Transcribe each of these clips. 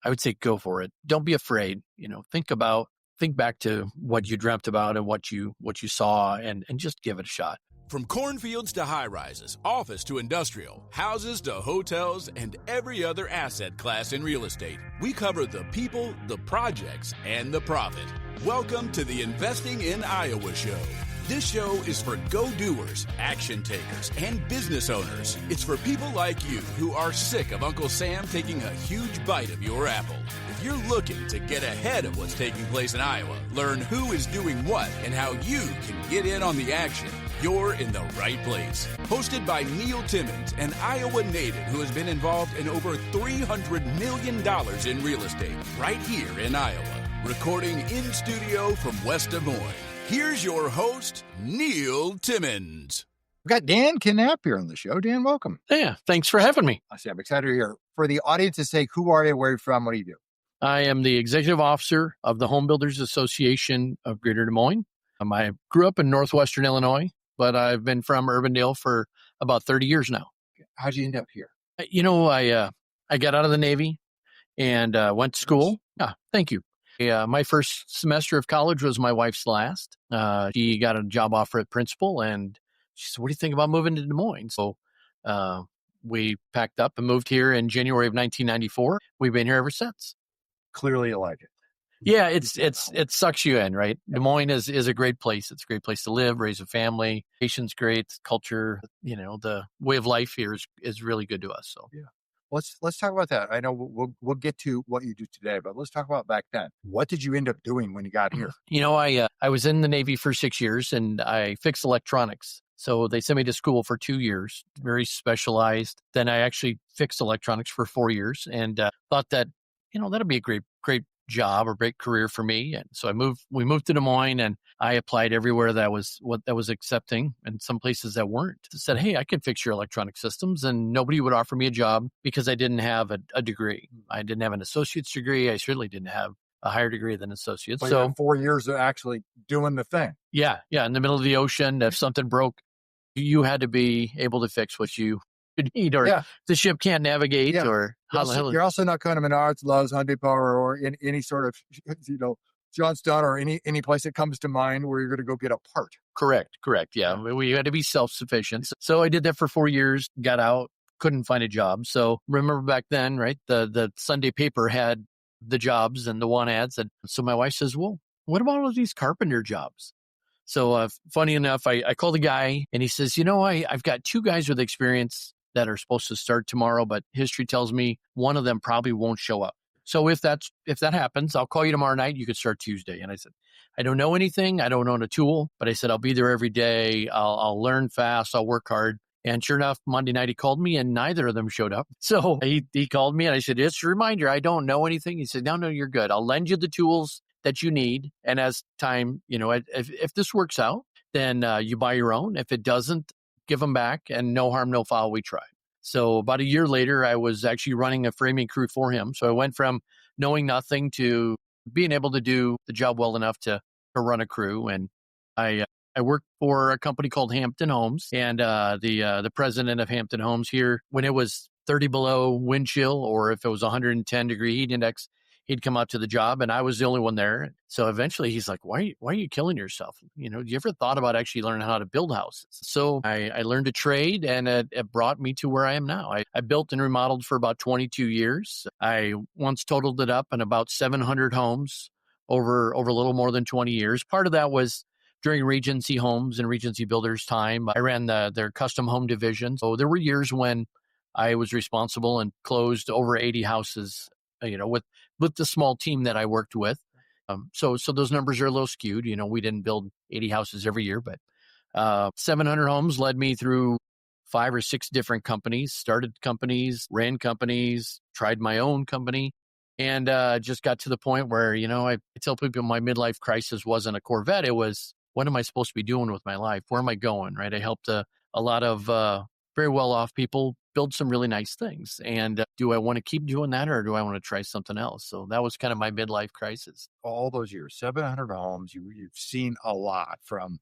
I would say go for it. Don't be afraid. Think back to what you dreamt about and what you saw, and just give it a shot. From cornfields to high-rises, office to industrial, houses to hotels, and every other asset class in real estate, we cover the people, the projects, and the profit. Welcome to the Investing in Iowa show. This show is for go-doers, action takers, and business owners. It's for people like you who are sick of Uncle Sam taking a huge bite of your apple. If you're looking to get ahead of what's taking place in Iowa, learn who is doing what, and how you can get in on the action, you're in the right place. Hosted by Neil Timmins, an Iowa native who has been involved in over $300 million in real estate right here in Iowa. Recording in studio from West Des Moines. Here's your host, Neil Timmins. We've got Dan Knoup here on the show. Dan, welcome. Yeah, thanks for having me. I'm excited to hear. For the audience's sake, who are you, where are you from, what do you do? I am the executive officer of the Home Builders Association of Greater Des Moines. I grew up in northwestern Illinois, but I've been from Urbandale for about 30 years now. How'd you end up here? I got out of the Navy and went to school. Thank you. My first semester of college was my wife's last. She got a job offer at Principal, and she said, "What do you think about moving to Des Moines?" So we packed up and moved here in January of 1994. We've been here ever since. Clearly you like it. Yeah, it sucks you in, right? Des Moines is a great place. It's a great place to live, raise a family. Patient's great. Culture, the way of life here is really good to us. So yeah. Let's talk about that. I know we'll get to what you do today, but let's talk about back then. What did you end up doing when you got here? I was in the Navy for 6 years and I fixed electronics. So they sent me to school for 2 years, very specialized. Then I actually fixed electronics for 4 years and thought that, that'd be a great job or great career for me. And so we moved to Des Moines and I applied everywhere that was accepting, and some places that weren't. I said, "Hey, I can fix your electronic systems," and nobody would offer me a job because I didn't have a degree. I didn't have an associate's degree. I certainly didn't have a higher degree than associates. So you had 4 years of actually doing the thing. Yeah. In the middle of the ocean, if something broke, you had to be able to fix what you need, or the ship can't navigate, or you're also not going to Menards, Lowe's, Home Depot, or in any sort of, Johnston or any place that comes to mind where you're going to go get a part. Correct. Yeah. We had to be self-sufficient. So I did that for 4 years, got out, couldn't find a job. So remember back then, right? The Sunday paper had the jobs and the want ads. And so my wife says, "Well, what about all these carpenter jobs?" So funny enough, I called the guy and he says, I've got 2 guys with experience that are supposed to start tomorrow, but history tells me one of them probably won't show up. So if that happens, I'll call you tomorrow night. You could start Tuesday. And I said, "I don't know anything. I don't own a tool," but I said, "I'll be there every day. I'll learn fast. I'll work hard." And sure enough, Monday night he called me and neither of them showed up. So he called me and I said, "Just a reminder, I don't know anything." He said, No, you're good. I'll lend you the tools that you need. And as time, if this works out, then you buy your own. If it doesn't, give them back, and no harm, no foul. We tried. So about a year later, I was actually running a framing crew for him. So I went from knowing nothing to being able to do the job well enough to run a crew. And I worked for a company called Hampton Homes, and the president of Hampton Homes here, when it was 30 below wind chill, or if it was 110 degree heat index, he'd come out to the job and I was the only one there. So eventually he's like, why are you killing yourself? You ever thought about actually learning how to build houses? So I learned a trade, and it brought me to where I am now. I built and remodeled for about 22 years. I once totaled it up in about 700 homes over a little more than 20 years. Part of that was during Regency Homes and Regency Builders time. I ran their custom home division. So there were years when I was responsible and closed over 80 houses, with the small team that I worked with. So those numbers are a little skewed. We didn't build 80 houses every year, but 700 homes led me through 5 or 6 different companies, started companies, ran companies, tried my own company, and just got to the point where, I tell people my midlife crisis wasn't a Corvette. It was, what am I supposed to be doing with my life? Where am I going, right? I helped a lot of very well-off people build some really nice things. And do I want to keep doing that, or do I want to try something else? So that was kind of my midlife crisis. All those years, 700 homes, you've seen a lot from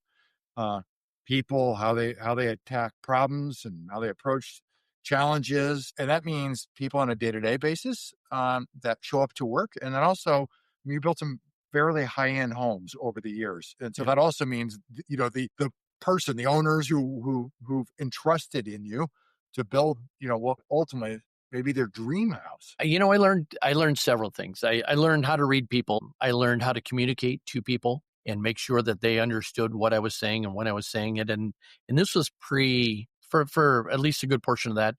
people, how they attack problems and how they approach challenges. And that means people on a day-to-day basis that show up to work. And then also you built some fairly high-end homes over the years. And so that also means, the person, the owners who've entrusted in you to build, what ultimately maybe their dream house. I learned several things. I learned how to read people. I learned how to communicate to people and make sure that they understood what I was saying and when I was saying it. And this was for at least a good portion of that,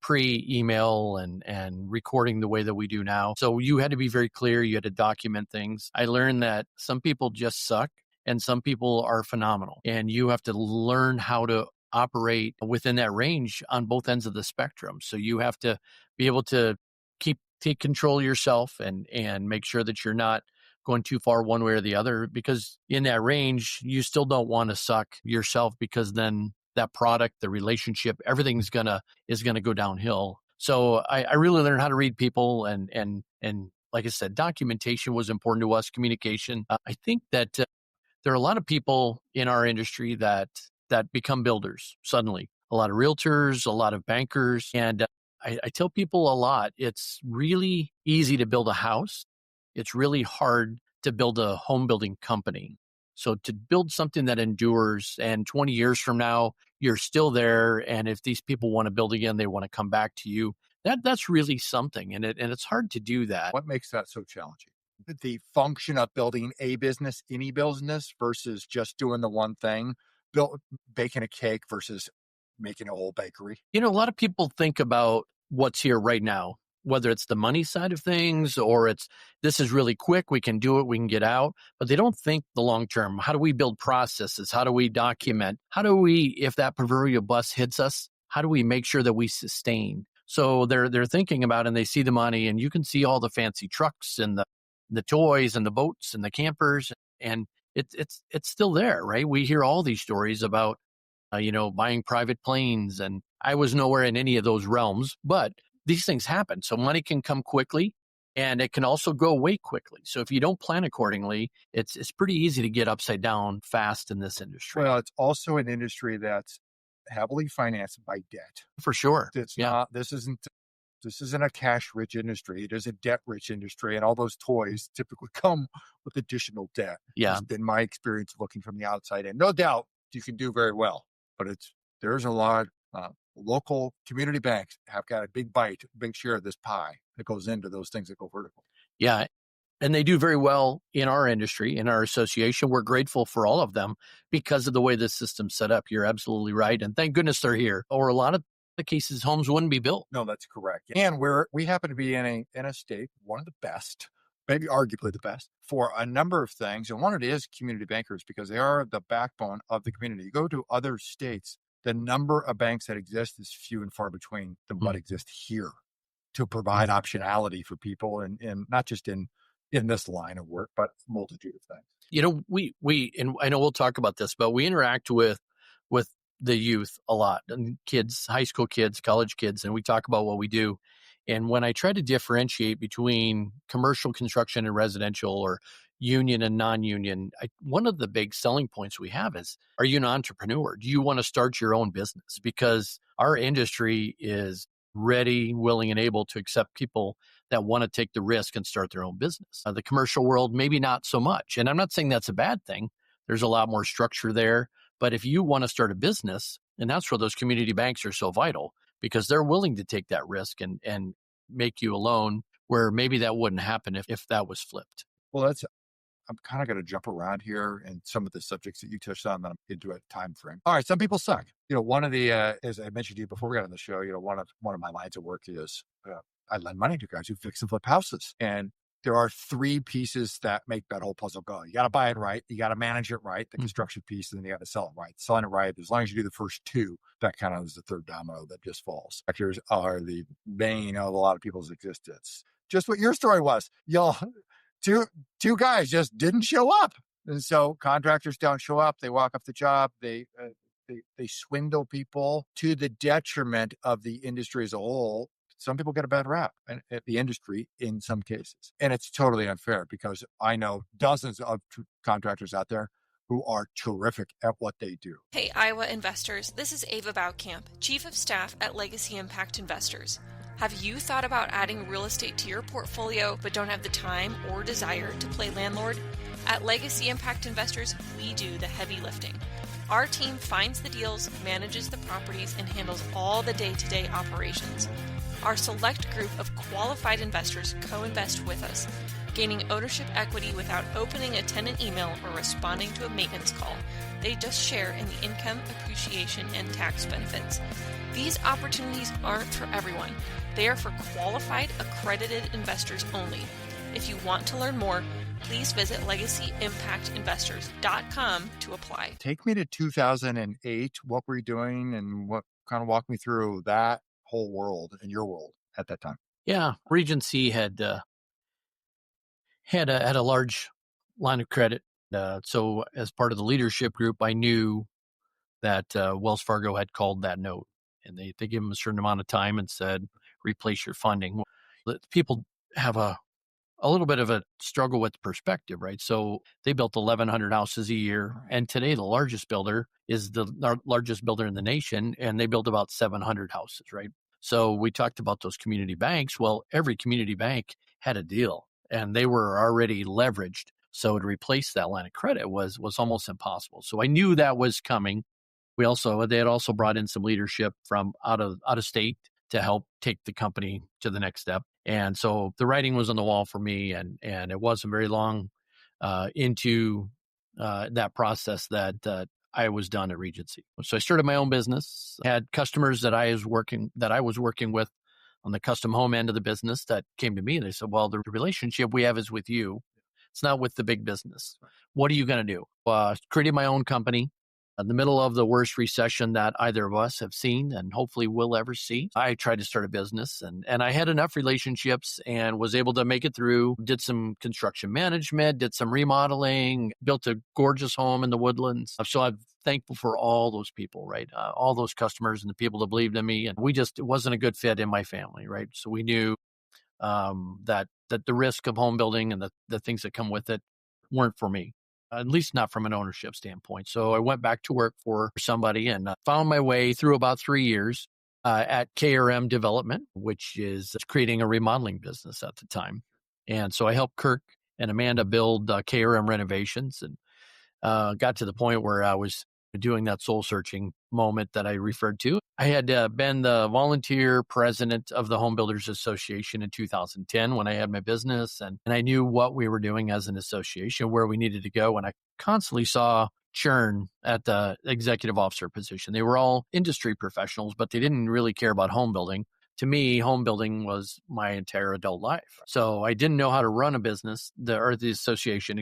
pre-email and recording the way that we do now. So you had to be very clear. You had to document things. I learned that some people just suck and some people are phenomenal. And you have to learn how to operate within that range on both ends of the spectrum. So you have to be able to take control of yourself and make sure that you're not going too far one way or the other, because in that range, you still don't want to suck yourself, because then that product, the relationship, everything's is gonna go downhill. So I really learned how to read people and like I said, documentation was important to us, communication. I think that there are a lot of people in our industry that become builders suddenly. A lot of realtors, a lot of bankers. And I tell people a lot, it's really easy to build a house. It's really hard to build a home building company. So to build something that endures and 20 years from now, you're still there. And if these people want to build again, they want to come back to you. That's really something. And it's hard to do that. What makes that so challenging? The function of building a business, any business, versus just doing the one thing, baking a cake versus making a whole bakery. A lot of people think about what's here right now, whether it's the money side of things or this is really quick, we can do it, we can get out, but they don't think the long term. How do we build processes? How do we document? How do we, if that proverbial bus hits us, how do we make sure that we sustain? So they're thinking about, and they see the money, and you can see all the fancy trucks and the toys and the boats and the campers, and it's still there, right? We hear all these stories about buying private planes, and I was nowhere in any of those realms, but these things happen. So money can come quickly, and it can also go away quickly. So if you don't plan accordingly, it's pretty easy to get upside down fast in this industry. Well, it's also an industry that's heavily financed by debt. For sure. This isn't a cash-rich industry. It is a debt-rich industry, and all those toys typically come with additional debt. Yeah. It's been my experience looking from the outside, and no doubt you can do very well, but there's a lot. Local community banks have got a big share of this pie that goes into those things that go vertical. Yeah. And they do very well in our industry, in our association. We're grateful for all of them because of the way the system's set up. You're absolutely right. And thank goodness they're here. Or a lot of the cases, homes wouldn't be built. No, that's correct. And we happen to be in a state, one of the best, maybe arguably the best, for a number of things. And one of it is community bankers, because they are the backbone of the community. You go to other states, the number of banks that exist is few and far between than what exist here to provide optionality for people, and not just in this line of work, but a multitude of things. We and I know we'll talk about this, but we interact with the youth a lot, and kids, high school kids, college kids, and we talk about what we do. And when I try to differentiate between commercial construction and residential, or union and non-union, one of the big selling points we have is, are you an entrepreneur? Do you want to start your own business? Because our industry is ready, willing, and able to accept people that want to take the risk and start their own business. The commercial world, maybe not so much. And I'm not saying that's a bad thing. There's a lot more structure there. But if you want to start a business, and that's where those community banks are so vital, because they're willing to take that risk and make you a loan, where maybe that wouldn't happen if that was flipped. Well, I'm kind of going to jump around here and some of the subjects that you touched on, that I'm into a time frame. All right, some people suck. One of the, as I mentioned to you before we got on the show, one of my lines of work is I lend money to guys who fix and flip houses. And there are three pieces that make that whole puzzle go. You got to buy it right. You got to manage it right, the construction piece, and then you got to sell it right. Selling it right, as long as you do the first two, that kind of is the third domino that just falls. Factors are the bane of a lot of people's existence. Just what your story was. Y'all, two guys just didn't show up. And so contractors don't show up. They walk off the job. They swindle people to the detriment of the industry as a whole. Some people get a bad rap at the industry in some cases. And it's totally unfair, because I know dozens of contractors out there who are terrific at what they do. Hey, Iowa investors, this is Ava Baukamp, Chief of Staff at Legacy Impact Investors. Have you thought about adding real estate to your portfolio but don't have the time or desire to play landlord? At Legacy Impact Investors, we do the heavy lifting. Our team finds the deals, manages the properties, and handles all the day-to-day operations. Our select group of qualified investors co-invest with us, gaining ownership equity without opening a tenant email or responding to a maintenance call. They just share in the income, appreciation, and tax benefits. These opportunities aren't for everyone. They are for qualified, accredited investors only. If you want to learn more, please visit LegacyImpactInvestors.com to apply. Take me to 2008. What were you doing, and what kind of walk me through that whole world and your world at that time? Yeah, Regency had a large line of credit. So as part of the leadership group, I knew that Wells Fargo had called that note, and they gave them a certain amount of time and said, replace your funding. People have a little bit of a struggle with perspective, right? So they built 1,100 houses a year. And today the largest builder is the largest builder in the nation, and they build about 700 houses, right? So we talked about those community banks. Well, every community bank had a deal, and they were already leveraged. So to replace that line of credit was almost impossible. So I knew that was coming. They had also brought in some leadership from out of state to help take the company to the next step. And so the writing was on the wall for me, and it wasn't very long into that process that I was done at Regency. So I started my own business, had customers that I was working with on the custom home end of the business that came to me. They said, well, the relationship we have is with you. It's not with the big business. What are you going to do? Created my own company. In the middle of the worst recession that either of us have seen and hopefully will ever see, I tried to start a business, and I had enough relationships and was able to make it through, did some construction management, did some remodeling, built a gorgeous home in the Woodlands. So I'm thankful for all those people, right? All those customers and the people that believed in me. And it wasn't a good fit in my family, right? So we knew that the risk of home building and the things that come with it weren't for me. At least not from an ownership standpoint. So I went back to work for somebody and found my way through about 3 years at KRM Development, which is creating a remodeling business at the time. And so I helped Kirk and Amanda build KRM renovations, and got to the point where I was doing that soul searching moment that I referred to. I had been the volunteer president of the Home Builders Association in 2010 when I had my business, and I knew what we were doing as an association, where we needed to go. And I constantly saw churn at the executive officer position. They were all industry professionals, but they didn't really care about home building. To me, home building was my entire adult life. So I didn't know how to run a business, the association,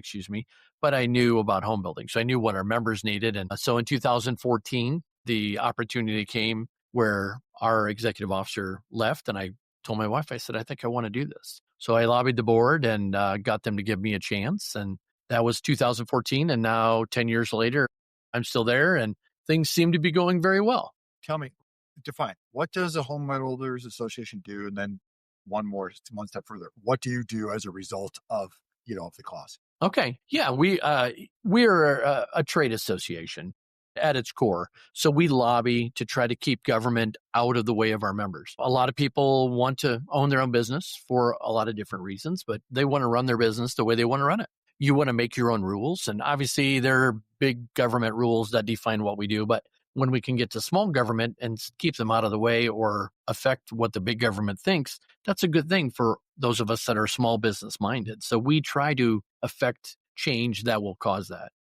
but I knew about home building. So I knew what our members needed. And so in 2014, the opportunity came where our executive officer left, and I told my wife, I said, I think I want to do this. So I lobbied the board and got them to give me a chance. And that was 2014. And now 10 years later, I'm still there, and things seem to be going very well. Tell me, define, what does the Home Builders Association do? And then one step further, what do you do as a result of the cause? Okay. Yeah, we're a trade association at its core. So we lobby to try to keep government out of the way of our members. A lot of people want to own their own business for a lot of different reasons, but they want to run their business the way they want to run it. You want to make your own rules. And obviously there are big government rules that define what we do. But when we can get to small government and keep them out of the way or affect what the big government thinks, that's a good thing for those of us that are small business minded. So we try to affect change that will cause that.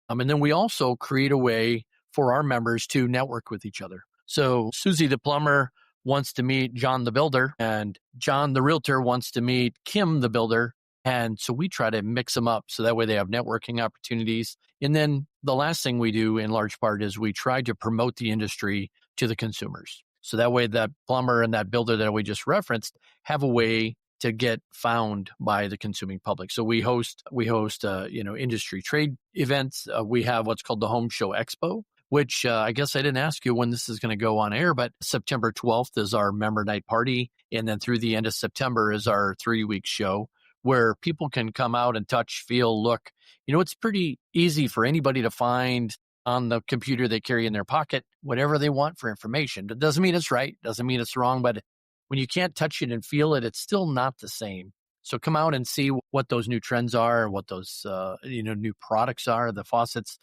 And then we also create a way for our members to network with each other. So Susie the plumber wants to meet John the builder, and John the realtor wants to meet Kim the builder. And so we try to mix them up so that way they have networking opportunities. And then the last thing we do in large part is we try to promote the industry to the consumers. So that way that plumber and that builder that we just referenced have a way to get found by the consuming public. So we host industry trade events. We have what's called the Home Show Expo, which I guess I didn't ask you when this is going to go on air, but September 12th is our member night party. And then through the end of September is our 3-week show where people can come out and touch, feel, look. It's pretty easy for anybody to find on the computer they carry in their pocket whatever they want for information. That doesn't mean it's right, doesn't mean it's wrong, but when you can't touch it and feel it, it's still not the same. So come out and see what those new trends are, what those new products are, the faucets,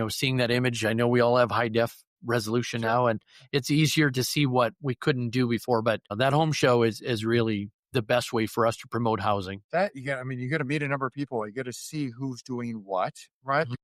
seeing that image. I know we all have high def resolution now, and it's easier to see what we couldn't do before, but that home show is really the best way for us to promote housing. That you got to meet a number of people. You got to see who's doing what, right? Mhm.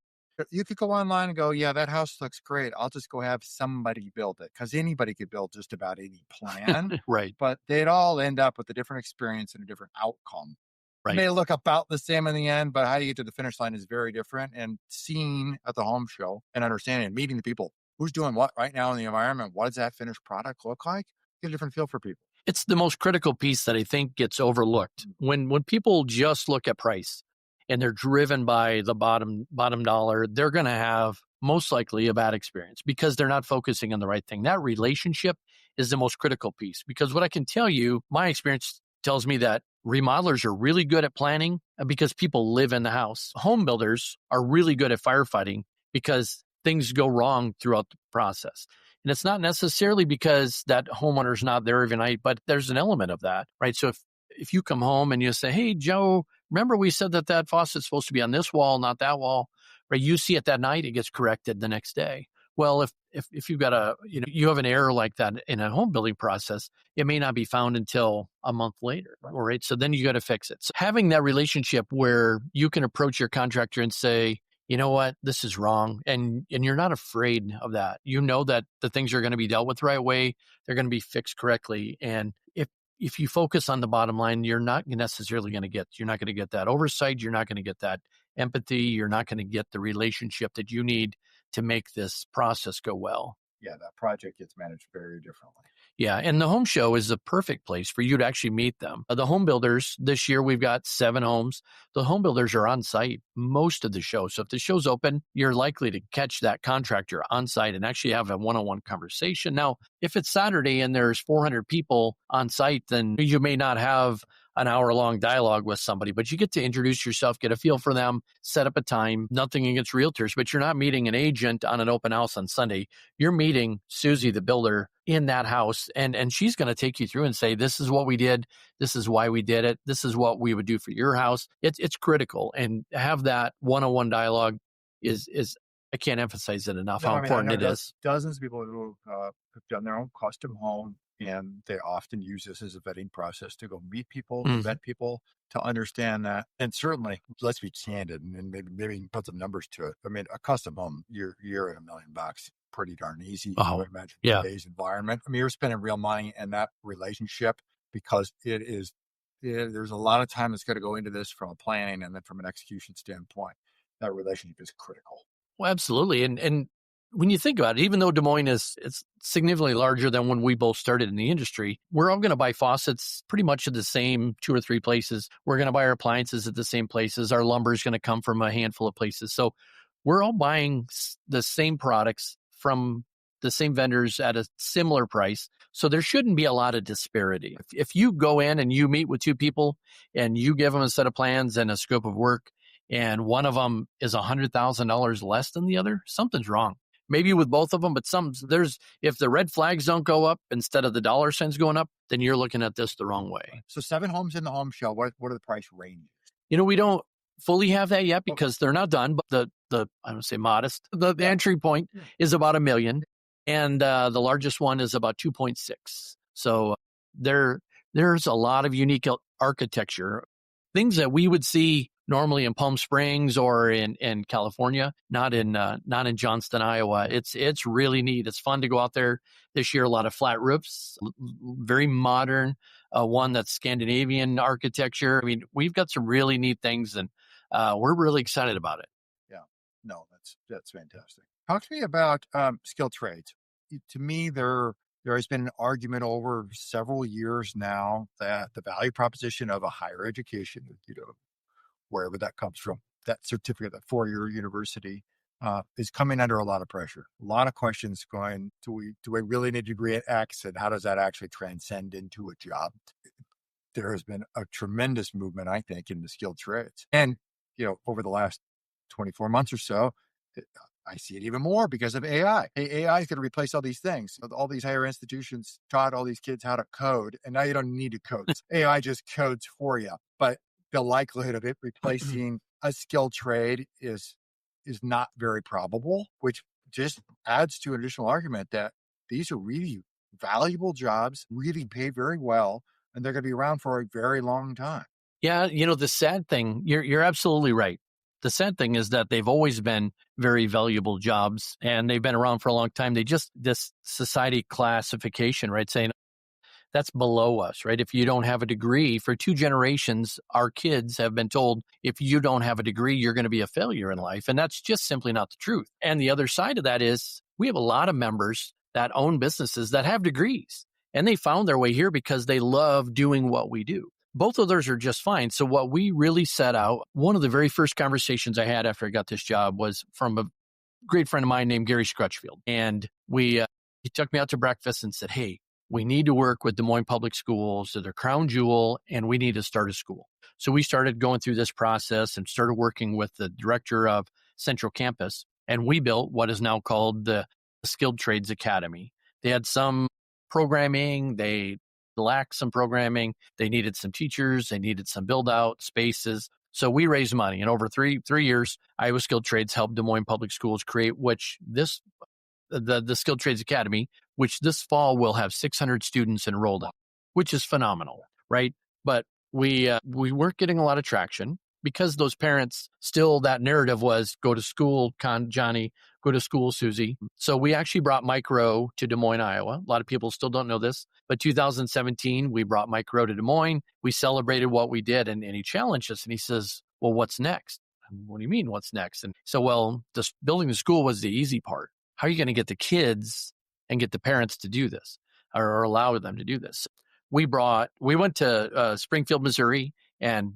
You could go online and go, yeah, that house looks great. I'll just go have somebody build it, because anybody could build just about any plan, Right. but they'd all end up with a different experience and a different outcome. It Right. may look about the same in the end, but how you get to the finish line is very different. And seeing at the home show and understanding and meeting the people who's doing what right now in the environment, what does that finished product look like? Get a different feel for people. It's the most critical piece that I think gets overlooked. When people just look at price and they're driven by the bottom dollar, they're going to have most likely a bad experience because they're not focusing on the right thing. That relationship is the most critical piece, because what I can tell you, my experience tells me that remodelers are really good at planning because people live in the house. Home builders are really good at firefighting because things go wrong throughout the process. And it's not necessarily because that homeowner's not there every night, but there's an element of that, right? So if you come home and you say, hey, Joe, remember we said that faucet's supposed to be on this wall, not that wall, right? You see it that night, it gets corrected the next day. Well, if you've got you have an error like that in a home building process, it may not be found until a month later, right? So then you got to fix it. So having that relationship where you can approach your contractor and say, you know what, this is wrong. And you're not afraid of that. You know that the things are going to be dealt with the right way. They're going to be fixed correctly. And if you focus on the bottom line, you're not necessarily going to get that oversight. You're not going to get that empathy. You're not going to get the relationship that you need to make this process go well. Yeah, that project gets managed very differently. Yeah, and the home show is the perfect place for you to actually meet them. The home builders, this year we've got 7 homes. The home builders are on site most of the show. So if the show's open, you're likely to catch that contractor on site and actually have a one-on-one conversation. Now, if it's Saturday and there's 400 people on site, then you may not have an hour-long dialogue with somebody, but you get to introduce yourself, get a feel for them, set up a time. Nothing against realtors, but you're not meeting an agent on an open house on Sunday. You're meeting Susie, the builder, in that house, and she's going to take you through and say, this is what we did, this is why we did it, this is what we would do for your house. It's critical, and have that one-on-one dialogue is I can't emphasize it enough how important it is. Dozens of people who have done their own custom home, and they often use this as a vetting process to go meet people, to vet people, to understand that. And certainly, let's be candid, and maybe put some numbers to it. I mean, a custom home, you're at $1 million, pretty darn easy. I would imagine in today's environment. I mean, you're spending real money in that relationship, because there's a lot of time that's got to go into this from a planning and then from an execution standpoint. That relationship is critical. Well, absolutely. And when you think about it, even though Des Moines it's significantly larger than when we both started in the industry, we're all going to buy faucets pretty much at the same 2 or 3 places. We're going to buy our appliances at the same places. Our lumber is going to come from a handful of places. So we're all buying the same products from the same vendors at a similar price. So there shouldn't be a lot of disparity. If you go in and you meet with 2 people and you give them a set of plans and a scope of work, and one of them is $100,000 less than the other, something's wrong. Maybe with both of them, but if the red flags don't go up instead of the dollar signs going up, then you're looking at this the wrong way. So 7 homes in the home show. What are the price ranges? We don't fully have that yet because they're not done, but the I don't say modest. The entry point is about $1 million, and the largest one is about 2.6. So there's a lot of unique architecture, things that we would see normally in Palm Springs or in California, not in Johnston, Iowa. It's really neat. It's fun to go out there this year. A lot of flat roofs, very modern, one that's Scandinavian architecture. I mean, we've got some really neat things, and we're really excited about it. Yeah, no, that's fantastic. Talk to me about skilled trades. To me, there has been an argument over several years now that the value proposition of a higher education, wherever that comes from, that certificate, that 4-year university, is coming under a lot of pressure. A lot of questions going, do we really need a degree at X, and how does that actually transcend into a job? there has been a tremendous movement, I think, in the skilled trades. And, over the last 24 months or so, I see it even more because of AI. Hey, AI is going to replace all these things. All these higher institutions taught all these kids how to code, and now you don't need to code. AI just codes for you. But the likelihood of it replacing a skilled trade is not very probable, which just adds to an additional argument that these are really valuable jobs, really pay very well, and they're going to be around for a very long time. Yeah, the sad thing, you're absolutely right. The sad thing is that they've always been very valuable jobs, and they've been around for a long time. This society classification, right, saying that's below us, right? If you don't have a degree, for 2 generations, our kids have been told, if you don't have a degree, you're going to be a failure in life. And that's just simply not the truth. And the other side of that is we have a lot of members that own businesses that have degrees, and they found their way here because they love doing what we do. Both of those are just fine. So what we really set out, one of the very first conversations I had after I got this job was from a great friend of mine named Gary Scrutchfield. And he took me out to breakfast and said, hey, we need to work with Des Moines Public Schools. They're their crown jewel, and we need to start a school. So we started going through this process and started working with the director of Central Campus. And we built what is now called the Skilled Trades Academy. They had some programming. They lacked some programming. They needed some teachers. They needed some build out spaces. So we raised money, and over three years, Iowa Skilled Trades helped Des Moines Public Schools create the Skilled Trades Academy, which this fall will have 600 students enrolled in, which is phenomenal, right? But we weren't getting a lot of traction because those parents still, that narrative was go to school, Johnny, go to school, Susie. So we actually brought Mike Rowe to Des Moines, Iowa. A lot of people still don't know this, but 2017, we brought Mike Rowe to Des Moines. We celebrated what we did, and he challenged us, and he says, well, what's next? What do you mean, what's next? And so, well, building the school was the easy part. How are you going to get the kids and get the parents to do this or allow them to do this? We went to Springfield, Missouri, and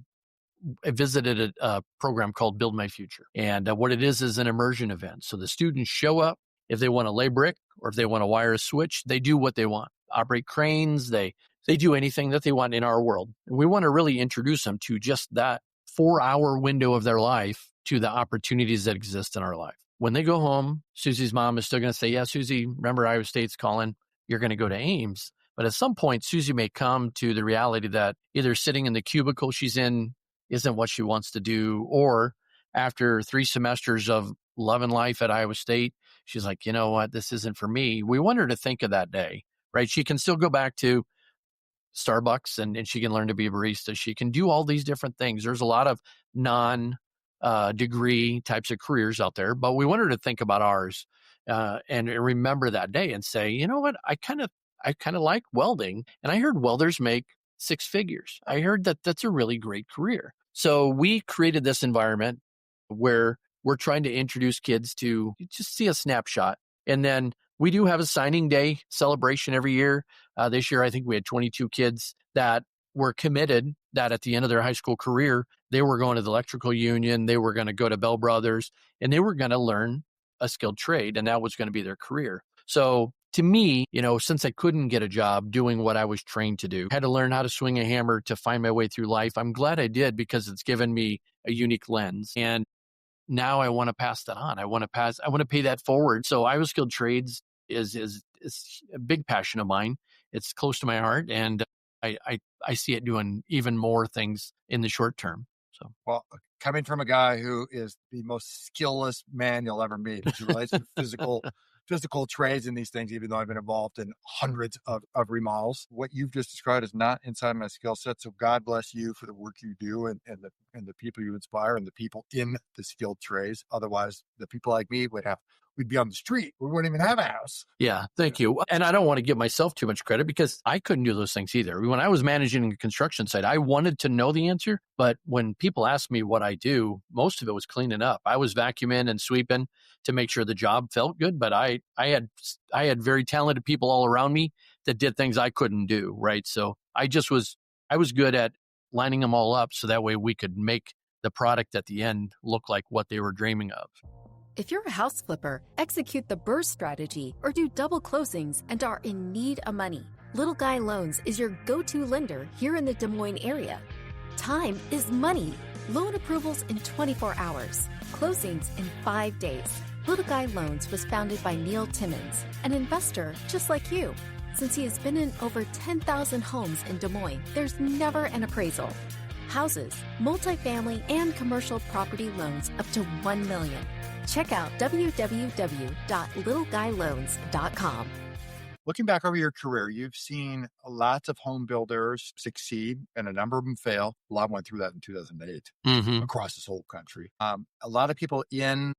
visited a program called Build My Future. And what it is an immersion event. So the students show up. If they want to lay brick or if they want to wire a switch, they do what they want. Operate cranes. They do anything that they want in our world. And we want to really introduce them to just that 4-hour window of their life to the opportunities that exist in our life. When they go home, Susie's mom is still going to say, yeah, Susie, remember Iowa State's calling. You're going to go to Ames. But at some point, Susie may come to the reality that either sitting in the cubicle she's in isn't what she wants to do, or after 3 semesters of loving life at Iowa State, she's like, you know what, this isn't for me. We want her to think of that day, right? She can still go back to Starbucks and she can learn to be a barista. She can do all these different things. There's a lot of non-degree types of careers out there, but we want her to think about ours and remember that day and say, you know what, I kind of like welding, and I heard welders make 6 figures. I heard that that's a really great career. So we created this environment where we're trying to introduce kids to just see a snapshot. And then we do have a signing day celebration every year. This year, I think we had 22 kids that were committed that at the end of their high school career, they were going to the electrical union, they were going to go to Bell Brothers, and they were going to learn a skilled trade, and that was going to be their career. So to me, since I couldn't get a job doing what I was trained to do, I had to learn how to swing a hammer to find my way through life. I'm glad I did because it's given me a unique lens. And now I want to pass that on. I want to pay that forward. So Iowa Skilled Trades is a big passion of mine. It's close to my heart, and I see it doing even more things in the short term. So, well, coming from a guy who is the most skillless man you'll ever meet as it relates to physical trades and these things, even though I've been involved in hundreds of remodels, what you've just described is not inside my skill set. So God bless you for the work you do and the people you inspire and the people in the skilled trades. Otherwise, the people like me we'd be on the street. We wouldn't even have a house. Yeah, thank you. And I don't want to give myself too much credit because I couldn't do those things either. When I was managing a construction site, I wanted to know the answer. But when people ask me what I do, most of it was cleaning up. I was vacuuming and sweeping to make sure the job felt good. But I had very talented people all around me that did things I couldn't do, right? So I was good at lining them all up so that way we could make the product at the end look like what they were dreaming of. If you're a house flipper, execute the burst strategy, or do double closings and are in need of money, Little Guy Loans is your go-to lender here in the Des Moines area. Time is money. Loan approvals in 24 hours. Closings in 5 days. Little Guy Loans was founded by Neil Timmins, an investor just like you. Since he has been in over 10,000 homes in Des Moines, there's never an appraisal. Houses, multifamily, and commercial property loans up to $1 million. Check out www.littleguyloans.com. Looking back over your career, you've seen lots of home builders succeed and a number of them fail. A lot went through that in 2008 across this whole country. A lot of people in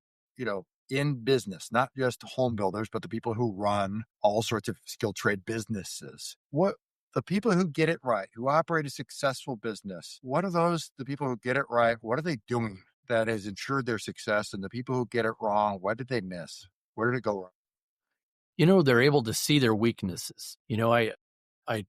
business, not just home builders, but the people who run all sorts of skilled trade businesses. The people who get it right, who operate a successful business, the people who get it right, what are they doing that has ensured their success? And the people who get it wrong, what did they miss? Where did it go wrong? They're able to see their weaknesses. We have a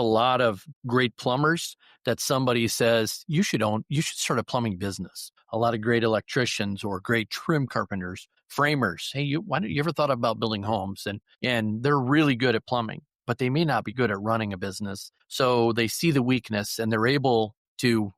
lot of great plumbers that somebody says, you should start a plumbing business. A lot of great electricians or great trim carpenters, framers. Hey, you ever thought about building homes? And they're really good at plumbing, but they may not be good at running a business. So they see the weakness and they're able to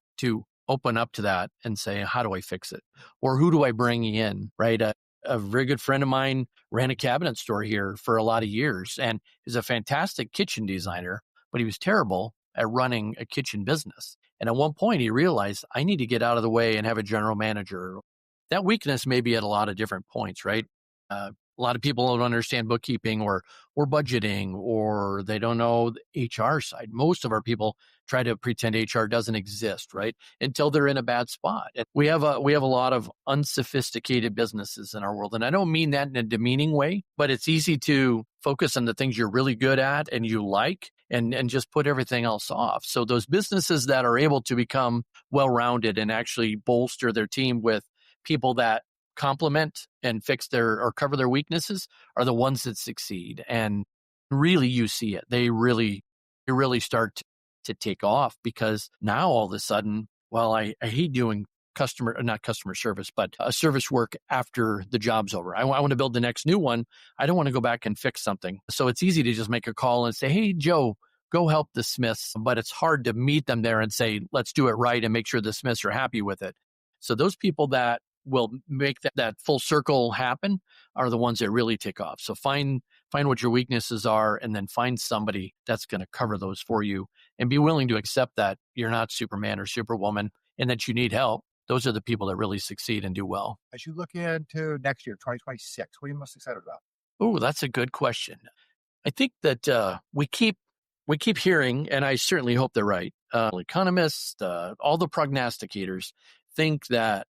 open up to that and say, how do I fix it? Or who do I bring in, right? A very good friend of mine ran a cabinet store here for a lot of years and is a fantastic kitchen designer, but he was terrible at running a kitchen business. And at one point he realized, I need to get out of the way and have a general manager. That weakness may be at a lot of different points, right? A lot of people don't understand bookkeeping or budgeting, or they don't know the HR side. Most of our people try to pretend HR doesn't exist, right? Until they're in a bad spot. And we have a lot of unsophisticated businesses in our world. And I don't mean that in a demeaning way, but it's easy to focus on the things you're really good at and you like and just put everything else off. So those businesses that are able to become well-rounded and actually bolster their team with people that complement and fix or cover their weaknesses are the ones that succeed. And really you see it. They really start to take off, because now all of a sudden, I hate doing not customer service, but service work after the job's over. I want to build the next new one. I don't want to go back and fix something. So it's easy to just make a call and say, hey, Joe, go help the Smiths. But it's hard to meet them there and say, let's do it right and make sure the Smiths are happy with it. So those people that will make that full circle happen are the ones that really take off. So find what your weaknesses are and then find somebody that's going to cover those for you, and be willing to accept that you're not Superman or Superwoman and that you need help. Those are the people that really succeed and do well. As you look into next year, 2026, what are you most excited about? Oh, that's a good question. I think that we keep hearing, and I certainly hope they're right, economists, all the prognosticators think that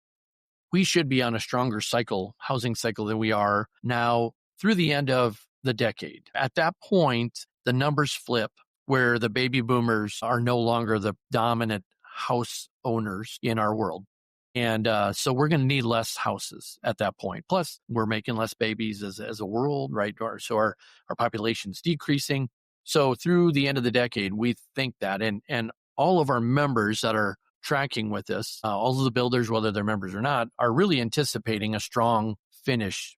we should be on a stronger housing cycle than we are now through the end of the decade. At that point, the numbers flip, where the baby boomers are no longer the dominant house owners in our world. And so we're going to need less houses at that point. Plus, we're making less babies as a world, right? So our population's decreasing. So through the end of the decade, we think that, and all of our members that are tracking with us, all of the builders, whether they're members or not, are really anticipating a strong finish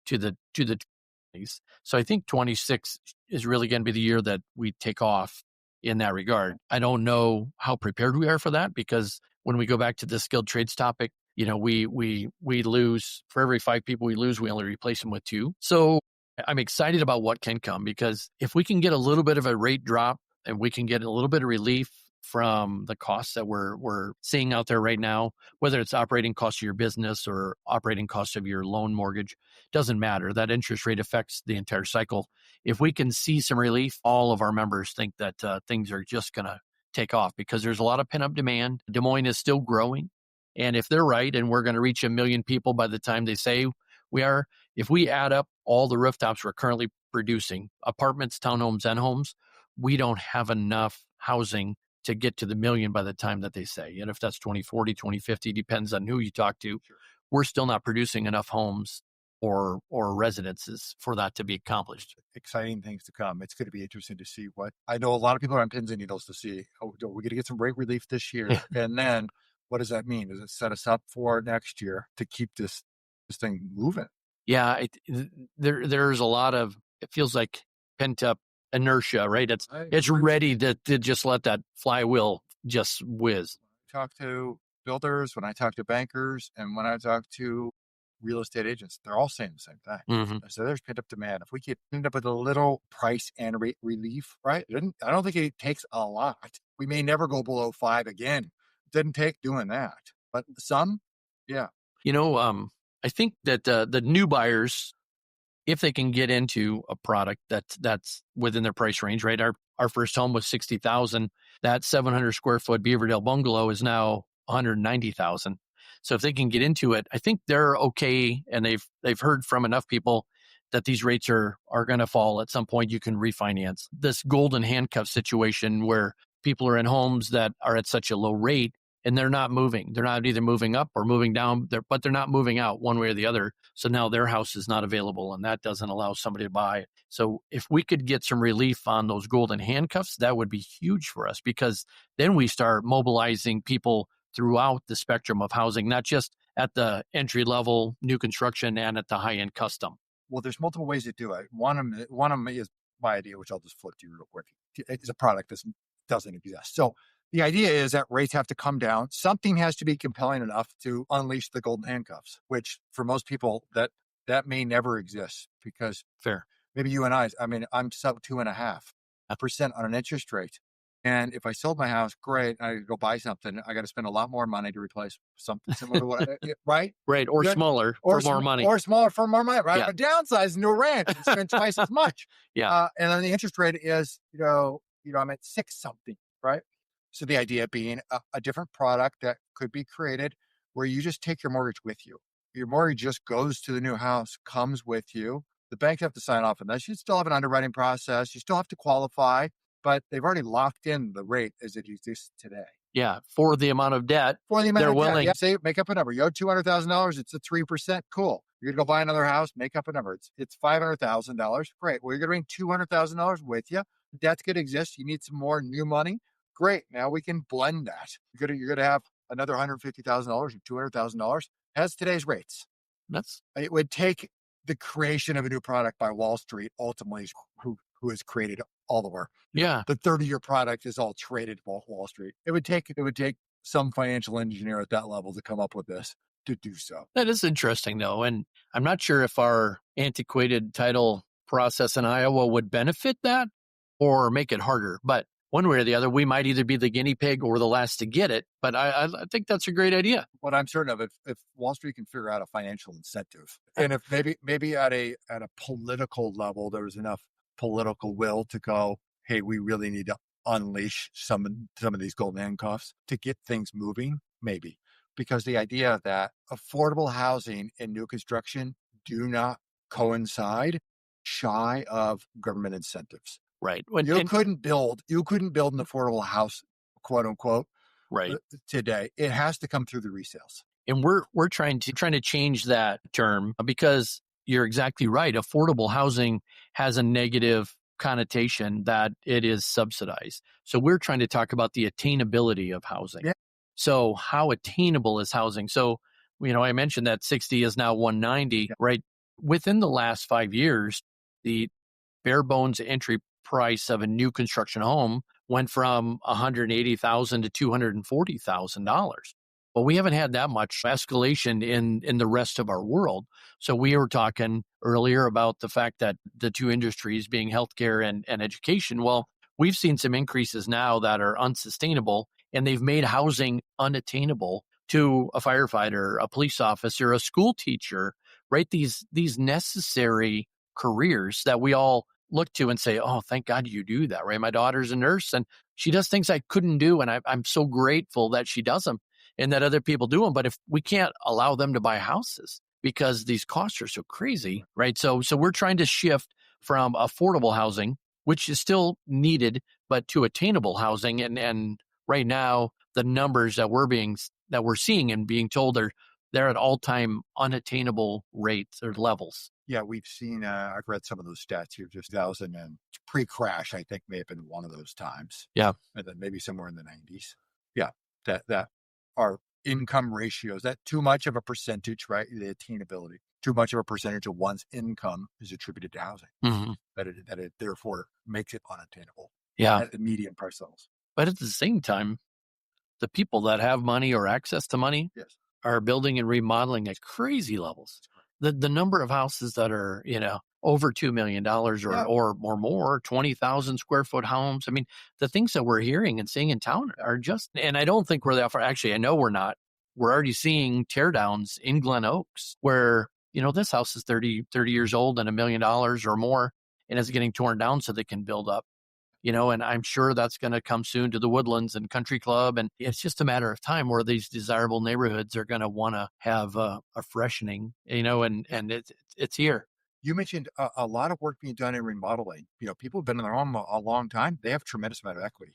to the 20s. So I think 26 is really going to be the year that we take off in that regard. I don't know how prepared we are for that, because when we go back to the skilled trades topic, we lose, for every 5 people we lose, we only replace them with 2. So I'm excited about what can come, because if we can get a little bit of a rate drop and we can get a little bit of relief from the costs that we're seeing out there right now, whether it's operating costs of your business or operating costs of your loan mortgage, doesn't matter. That interest rate affects the entire cycle. If we can see some relief, all of our members think that things are just going to take off, because there's a lot of pent-up demand. Des Moines is still growing. And if they're right, and we're going to reach 1 million people by the time they say we are, if we add up all the rooftops we're currently producing, apartments, townhomes, and homes, we don't have enough housing to get to the 1 million by the time that they say. And if that's 2040, 2050, depends on who you talk to. Sure. We're still not producing enough homes or residences for that to be accomplished. Exciting things to come. It's going to be interesting to see what, I know a lot of people are on pins and needles to see, we're going to get some rate relief this year. And then what does that mean? Does it set us up for next year to keep this thing moving? Yeah, there's a lot of, it feels like pent up inertia, right? It's I it's agree. ready to just let that flywheel just whiz. Talk to builders, when I talk to bankers, and when I talk to real estate agents, they're all saying the same thing. Mm-hmm. So there's pent up demand. If we could end up with a little price and rate relief, right? I don't think it takes a lot. We may never go below 5 again. It didn't take doing that, but some, yeah. I think that the new buyers, if they can get into a product that's within their price range, right? Our first home was $60,000. That 700 square foot Beaverdale bungalow is now $190,000. So if they can get into it, I think they're okay, and they've heard from enough people that these rates are going to fall at some point. You can refinance. This golden handcuff situation where people are in homes that are at such a low rate and they're not moving. They're not either moving up or moving down, but they're not moving out one way or the other. So now their house is not available, and that doesn't allow somebody to buy. So if we could get some relief on those golden handcuffs, that would be huge for us, because then we start mobilizing people throughout the spectrum of housing, not just at the entry level new construction and at the high end custom. Well, there's multiple ways to do it. One of them is my idea, which I'll just flip to you real quick. It's a product that doesn't exist. So the idea is that rates have to come down. Something has to be compelling enough to unleash the golden handcuffs, which for most people that may never exist, because Fair. maybe you and I mean, I'm sub 2.5% on an interest rate. And if I sold my house, great, I could go buy something. I got to spend a lot more money to replace something similar to what, right? Right. Or smaller for more money. Or smaller for more money, right? Yeah. But downsize into a ranch and spend twice as much. Yeah. And then the interest rate is, I'm at 6 something, right? So the idea being a different product that could be created where you just take your mortgage with you. Your mortgage just goes to the new house, comes with you. The banks have to sign off on this. You still have an underwriting process. You still have to qualify, but they've already locked in the rate as it exists today. Yeah. For the amount of debt, they're willing. Yeah, say, make up a number. You owe $200,000. It's a 3%. Cool. You're going to go buy another house, make up a number. It's $500,000. Great. Well, you're going to bring $200,000 with you. The debt's going to exist. You need some more new money. Great. Now we can blend that. You're going to have another $150,000 or $200,000 as today's rates. It would take the creation of a new product by Wall Street, ultimately, who has created all the work. Yeah. The 30-year product is all traded by Wall Street. It would take some financial engineer at that level to come up with this, to do so. That is interesting, though. And I'm not sure if our antiquated title process in Iowa would benefit that or make it harder. But one way or the other, we might either be the guinea pig or the last to get it. But I think that's a great idea. What I'm certain of, if Wall Street can figure out a financial incentive, and if maybe at a political level, there was enough political will to go, hey, we really need to unleash some of these golden handcuffs to get things moving, maybe. Because the idea that affordable housing and new construction do not coincide shy of government incentives. Right. You couldn't build an affordable house, quote unquote, right, today. It has to come through the resales. And we're trying to change that term, because you're exactly right. Affordable housing has a negative connotation that it is subsidized. So we're trying to talk about the attainability of housing. Yeah. So how attainable is housing? So, I mentioned that 60 is now 190, right? Within the last 5 years, the bare bones entry price of a new construction home went from $180,000 to $240,000. Well, we haven't had that much escalation in the rest of our world. So we were talking earlier about the fact that the two industries being healthcare and education, well, we've seen some increases now that are unsustainable, and they've made housing unattainable to a firefighter, a police officer, a school teacher, right? These necessary careers that we all look to and say, oh, thank God you do that, right? My daughter's a nurse and she does things I couldn't do. And I'm so grateful that she does them and that other people do them. But if we can't allow them to buy houses because these costs are so crazy, right? So we're trying to shift from affordable housing, which is still needed, but to attainable housing. And right now, the numbers that we're seeing and being told they're at all-time unattainable rates or levels. Yeah, we've seen, I've read some of those stats here, just 2000 and pre-crash, I think may have been one of those times. Yeah. And then maybe somewhere in the 90s. Yeah, that our income ratios, that too much of a percentage, right? The attainability, too much of a percentage of one's income is attributed to housing, that it therefore makes it unattainable at the median price levels. But at the same time, the people that have money or access to money are building and remodeling at crazy levels. The number of houses that are, over $2 million or more, 20,000 square foot homes. I mean, the things that we're hearing and seeing in town are just, and I don't think we're that far. Actually, I know we're not. We're already seeing teardowns in Glen Oaks where, this house is 30 years old and $1 million or more, and it's getting torn down so they can build up. And I'm sure that's going to come soon to the Woodlands and Country Club. And it's just a matter of time where these desirable neighborhoods are going to want to have a freshening, and it's here. You mentioned a lot of work being done in remodeling. People have been in their home a long time. They have a tremendous amount of equity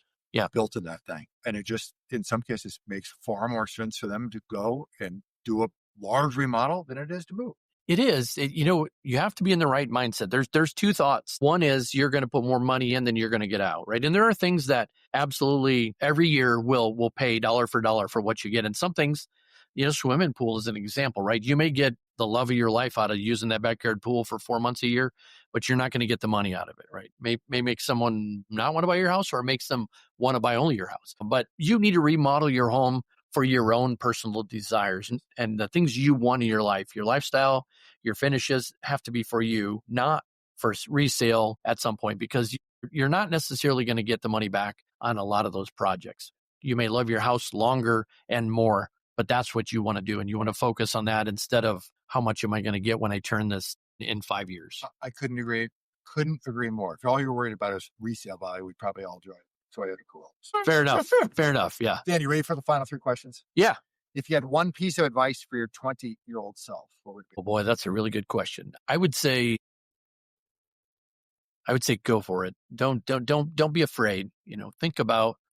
built in that thing. And it just, in some cases, makes far more sense for them to go and do a large remodel than it is to move. It is. You have to be in the right mindset. There's two thoughts. One is you're going to put more money in than you're going to get out, right? And there are things that absolutely every year will pay dollar for dollar for what you get. And some things, swimming pool is an example, right? You may get the love of your life out of using that backyard pool for 4 months a year, but you're not going to get the money out of it, right? May make someone not want to buy your house, or it makes them want to buy only your house. But you need to remodel your home for your own personal desires and the things you want in your life. Your lifestyle, your finishes have to be for you, not for resale at some point, because you're not necessarily going to get the money back on a lot of those projects. You may love your house longer and more, but that's what you want to do. And you want to focus on that instead of how much am I going to get when I turn this in 5 years. I couldn't agree more. If all you're worried about is resale value, we'd probably all enjoy it. Cool. Fair enough. Yeah. Dan, you ready for the final 3 questions? Yeah. If you had one piece of advice for your 20-year-old self, what would it be? Oh boy, that's a really good question. I would say go for it. Don't be afraid.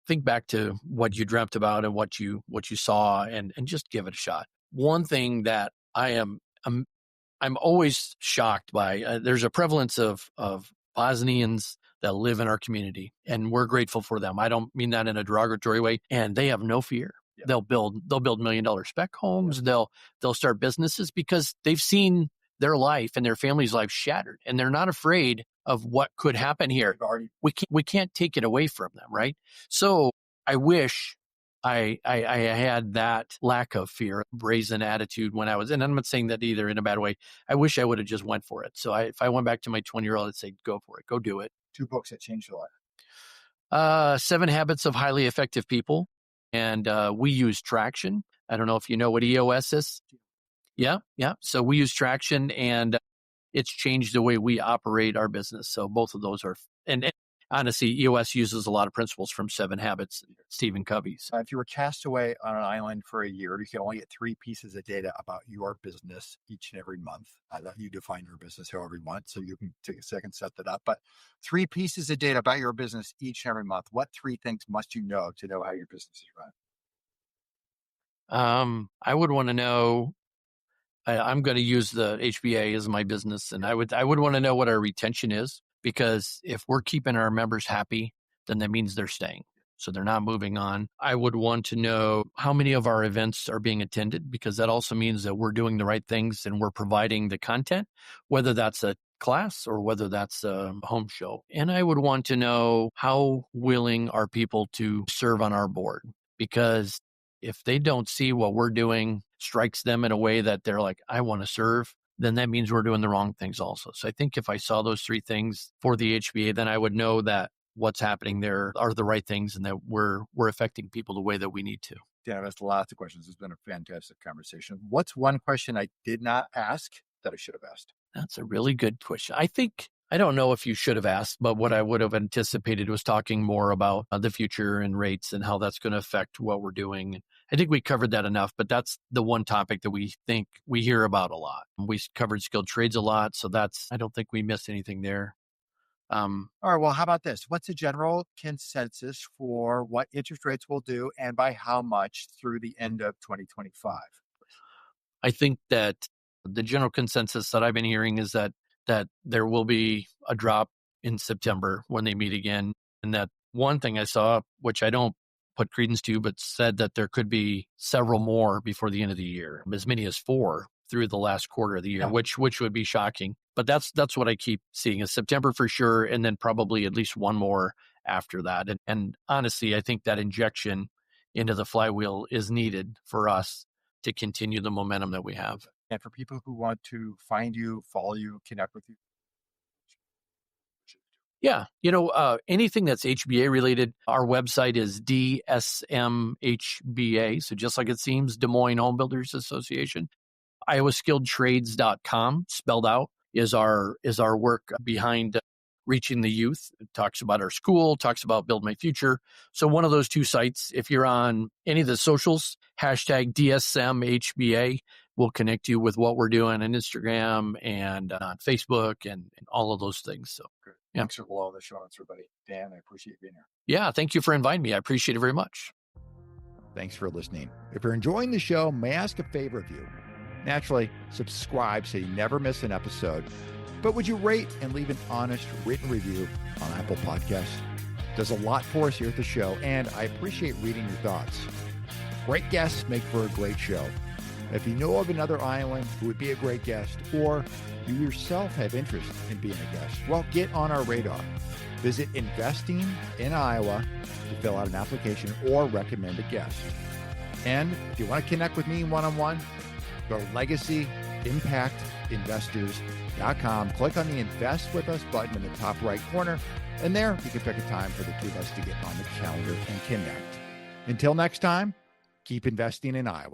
Think back to what you dreamt about and what you saw and just give it a shot. One thing that I'm always shocked by, there's a prevalence of Bosnians that live in our community, and we're grateful for them. I don't mean that in a derogatory way, and they have no fear. Yeah. They'll build $1 million spec homes. Yeah. They'll start businesses because they've seen their life and their family's life shattered, and they're not afraid of what could happen here. We can't take it away from them, right? So I wish I had that lack of fear, brazen attitude when I was, and I'm not saying that either in a bad way. I wish I would have just went for it. So if I went back to my 20-year-old, I'd say, go for it, go do it. 2 books that changed your life. 7 Habits of Highly Effective People. And we use Traction. I don't know if you know what EOS is. Yeah. So we use Traction, and it's changed the way we operate our business. So both of those are, and honestly, EOS uses a lot of principles from 7 Habits, Stephen Covey's. If you were cast away on an island for a year, you could only get 3 pieces of data about your business each and every month. I let you define your business however you want, so you can take a second, set that up. But 3 pieces of data about your business each and every month. What 3 things must you know to know how your business is run? I would want to know. I'm going to use the HBA as my business, and I would want to know what our retention is, because if we're keeping our members happy, then that means they're staying. So they're not moving on. I would want to know how many of our events are being attended, because that also means that we're doing the right things and we're providing the content, whether that's a class or whether that's a home show. And I would want to know how willing are people to serve on our board, because if they don't see what we're doing strikes them in a way that they're like, I want to serve, then that means we're doing the wrong things also. So I think if I saw those 3 things for the HBA, then I would know that what's happening there are the right things and that we're affecting people the way that we need to. Yeah, that's lots of questions. It's been a fantastic conversation. What's one question I did not ask that I should have asked? That's a really good question. I don't know if you should have asked, but what I would have anticipated was talking more about the future and rates and how that's going to affect what we're doing. I think we covered that enough, but that's the one topic that we think we hear about a lot. We covered skilled trades a lot, so I don't think we missed anything there. All right, well, how about this? What's a general consensus for what interest rates will do and by how much through the end of 2025? I think that the general consensus that I've been hearing is that there will be a drop in September when they meet again. And that one thing I saw, which I don't put credence to, but said that there could be several more before the end of the year, as many as 4 through the last quarter of the year, which would be shocking. But that's what I keep seeing is September for sure, and then probably at least one more after that. And honestly, I think that injection into the flywheel is needed for us to continue the momentum that we have. And for people who want to find you, follow you, connect with you. Yeah. Anything that's HBA related, our website is DSMHBA. So just like it seems, Des Moines Home Builders Association. IowaSkilledTrades.com, spelled out, is our work behind reaching the youth. It talks about our school, talks about Build My Future. So one of those two sites, if you're on any of the socials, hashtag DSMHBA, will connect you with what we're doing on Instagram and on Facebook and all of those things. So good. Yeah. Thanks for below the show notes, everybody. Dan, I appreciate you being here. Yeah, thank you for inviting me. I appreciate it very much. Thanks for listening. If you're enjoying the show, may I ask a favor of you? Naturally, subscribe so you never miss an episode. But would you rate and leave an honest written review on Apple Podcasts? It does a lot for us here at the show, and I appreciate reading your thoughts. Great guests make for a great show. If you know of another Iowan who would be a great guest, or you yourself have interest in being a guest, well, get on our radar. Visit Investing in Iowa to fill out an application or recommend a guest. And if you want to connect with me one-on-one, go to LegacyImpactInvestors.com. Click on the Invest With Us button in the top right corner, and there you can pick a time for the two of us to get on the calendar and connect. Until next time, keep investing in Iowa.